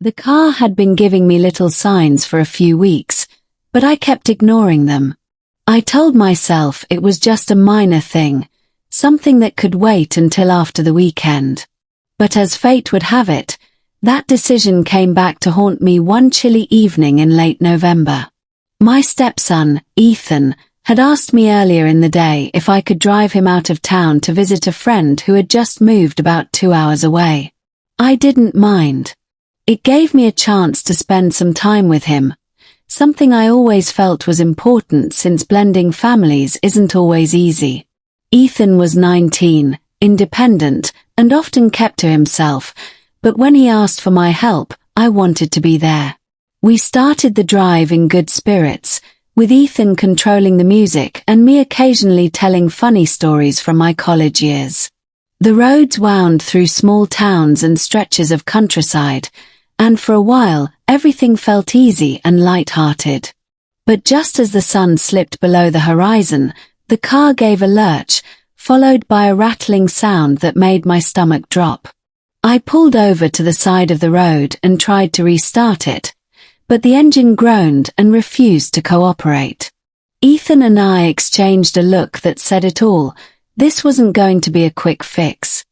The car had been giving me little signs for a few weeks, but I kept ignoring them. I told myself it was just a minor thing, something that could wait until after the weekend. But as fate would have it, that decision came back to haunt me one chilly evening in late November. My stepson, Ethan, had asked me earlier in the day if I could drive him out of town to visit a friend who had just moved about 2 hours away. I didn't mind. It gave me a chance to spend some time with him, something I always felt was important since blending families isn't always easy. Ethan was 19, independent, and often kept to himself, but when he asked for my help, I wanted to be there. We started the drive in good spirits, with Ethan controlling the music and me occasionally telling funny stories from my college years. The roads wound through small towns and stretches of countryside, and for a while, everything felt easy and light-hearted. But just as the sun slipped below the horizon, the car gave a lurch, followed by a rattling sound that made my stomach drop. I pulled over to the side of the road and tried to restart it, but the engine groaned and refused to cooperate. Ethan and I exchanged a look that said it all. This wasn't going to be a quick fix.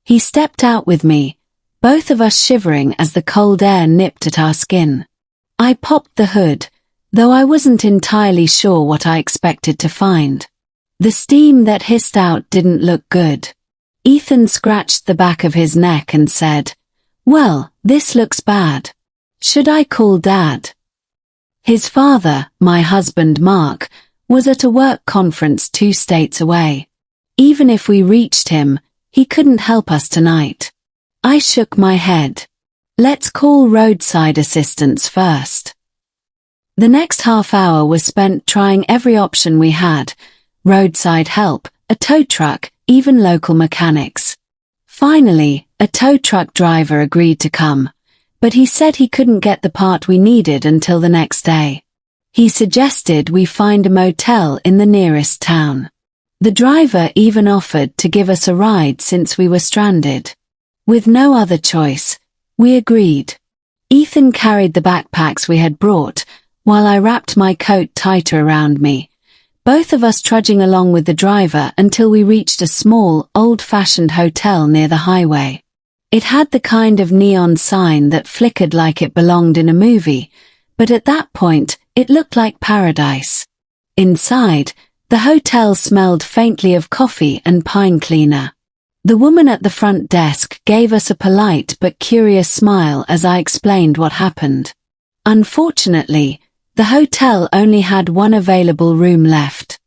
He stepped out with me, both of us shivering as the cold air nipped at our skin. I popped the hood, though I wasn't entirely sure what I expected to find. The steam that hissed out didn't look good. Ethan scratched the back of his neck and said, "Well, this looks bad. Should I call Dad?" His father, my husband Mark, was at a work conference 2 states away. Even if we reached him, he couldn't help us tonight. I shook my head. Let's call roadside assistance first. The next half hour was spent trying every option we had: roadside help, a tow truck, even local mechanics. Finally, a tow truck driver agreed to come, but he said he couldn't get the part we needed until the next day. He suggested we find a motel in the nearest town. The driver even offered to give us a ride since we were stranded. With no other choice, we agreed. Ethan carried the backpacks we had brought, while I wrapped my coat tighter around me, both of us trudging along with the driver until we reached a small, old-fashioned hotel near the highway. It had the kind of neon sign that flickered like it belonged in a movie, but at that point, it looked like paradise. Inside, the hotel smelled faintly of coffee and pine cleaner. The woman at the front desk gave us a polite but curious smile as I explained what happened. Unfortunately, the hotel only had one available room left.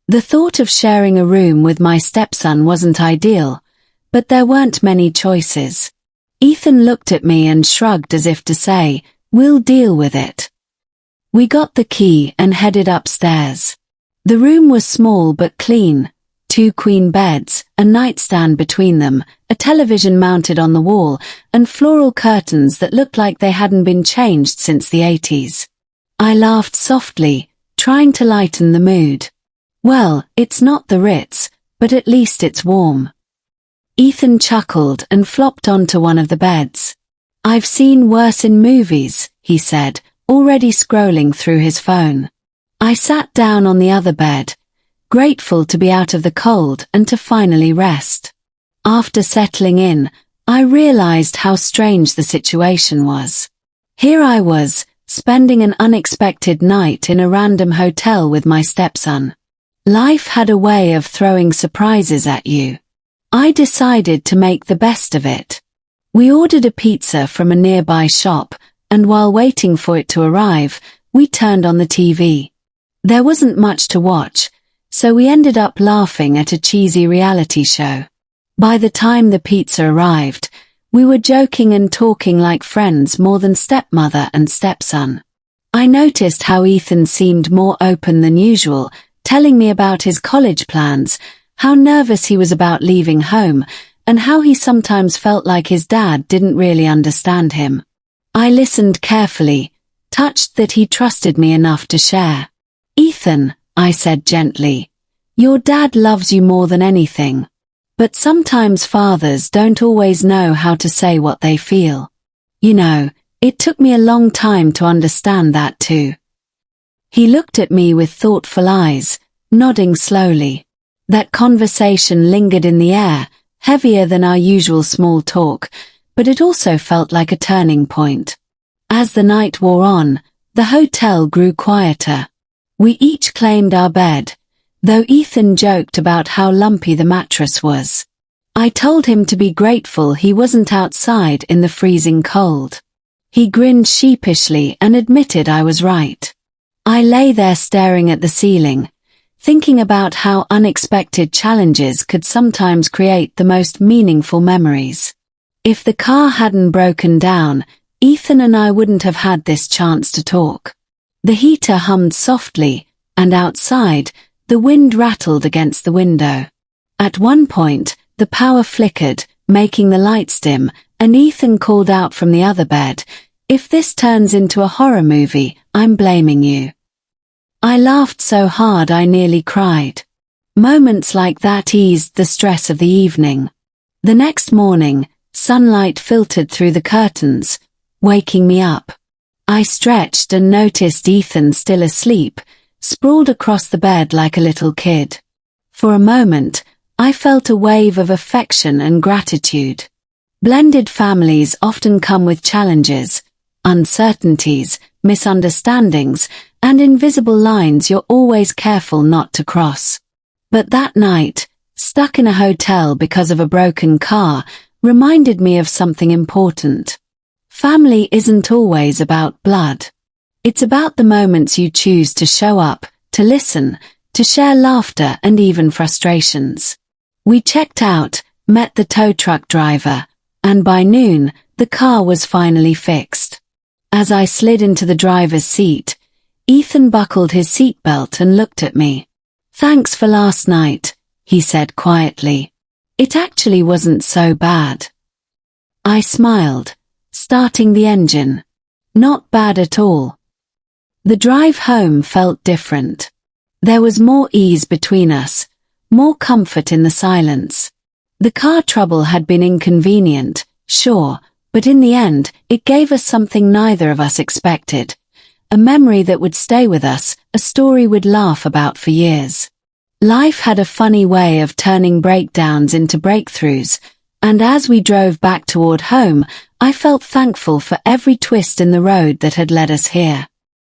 The thought of sharing a room with my stepson wasn't ideal, but there weren't many choices. Ethan looked at me and shrugged as if to say, "We'll deal with it." We got the key and headed upstairs. The room was small but clean. 2 queen beds, a nightstand between them, a television mounted on the wall, and floral curtains that looked like they hadn't been changed since the 80s. I laughed softly, trying to lighten the mood. "Well, it's not the Ritz, but at least it's warm." Ethan chuckled and flopped onto one of the beds. "I've seen worse in movies," he said, already scrolling through his phone. I sat down on the other bed, grateful to be out of the cold and to finally rest. After settling in, I realized how strange the situation was. Here I was, spending an unexpected night in a random hotel with my stepson. Life had a way of throwing surprises at you. I decided to make the best of it. We ordered a pizza from a nearby shop, and while waiting for it to arrive, we turned on the TV. There wasn't much to watch, so we ended up laughing at a cheesy reality show. By the time the pizza arrived, we were joking and talking like friends more than stepmother and stepson. I noticed how Ethan seemed more open than usual, telling me about his college plans, how nervous he was about leaving home, and how he sometimes felt like his dad didn't really understand him. I listened carefully, touched that he trusted me enough to share. "Ethan," I said gently, "your dad loves you more than anything. But sometimes fathers don't always know how to say what they feel. You know, It took me a long time to understand that too. He looked at me with thoughtful eyes, nodding slowly. That conversation lingered in the air, heavier than our usual small talk, but it also felt like a turning point. As the night wore on, the hotel grew quieter. We each claimed our bed, though Ethan joked about how lumpy the mattress was. I told him to be grateful he wasn't outside in the freezing cold. He grinned sheepishly and admitted I was right. I lay there staring at the ceiling, thinking about how unexpected challenges could sometimes create the most meaningful memories. If the car hadn't broken down, Ethan and I wouldn't have had this chance to talk. The heater hummed softly, and outside, the wind rattled against the window. At one point, the power flickered, making the lights dim, and Ethan called out from the other bed, "If this turns into a horror movie, I'm blaming you." I laughed so hard I nearly cried. Moments like that eased the stress of the evening. The next morning, sunlight filtered through the curtains, waking me up. I stretched and noticed Ethan still asleep, sprawled across the bed like a little kid. For a moment, I felt a wave of affection and gratitude. Blended families often come with challenges, uncertainties, misunderstandings, and invisible lines you're always careful not to cross. But that night, stuck in a hotel because of a broken car, reminded me of something important. Family isn't always about blood. It's about the moments you choose to show up, to listen, to share laughter and even frustrations. We checked out, met the tow truck driver, and by noon, the car was finally fixed. As I slid into the driver's seat, Ethan buckled his seatbelt and looked at me. "Thanks for last night," he said quietly. "It actually wasn't so bad." I smiled, starting the engine. Not bad at all. The drive home felt different. There was more ease between us, more comfort in the silence. The car trouble had been inconvenient, sure, but in the end, it gave us something neither of us expected. A memory that would stay with us, a story we'd laugh about for years. Life had a funny way of turning breakdowns into breakthroughs, and as we drove back toward home, I felt thankful for every twist in the road that had led us here.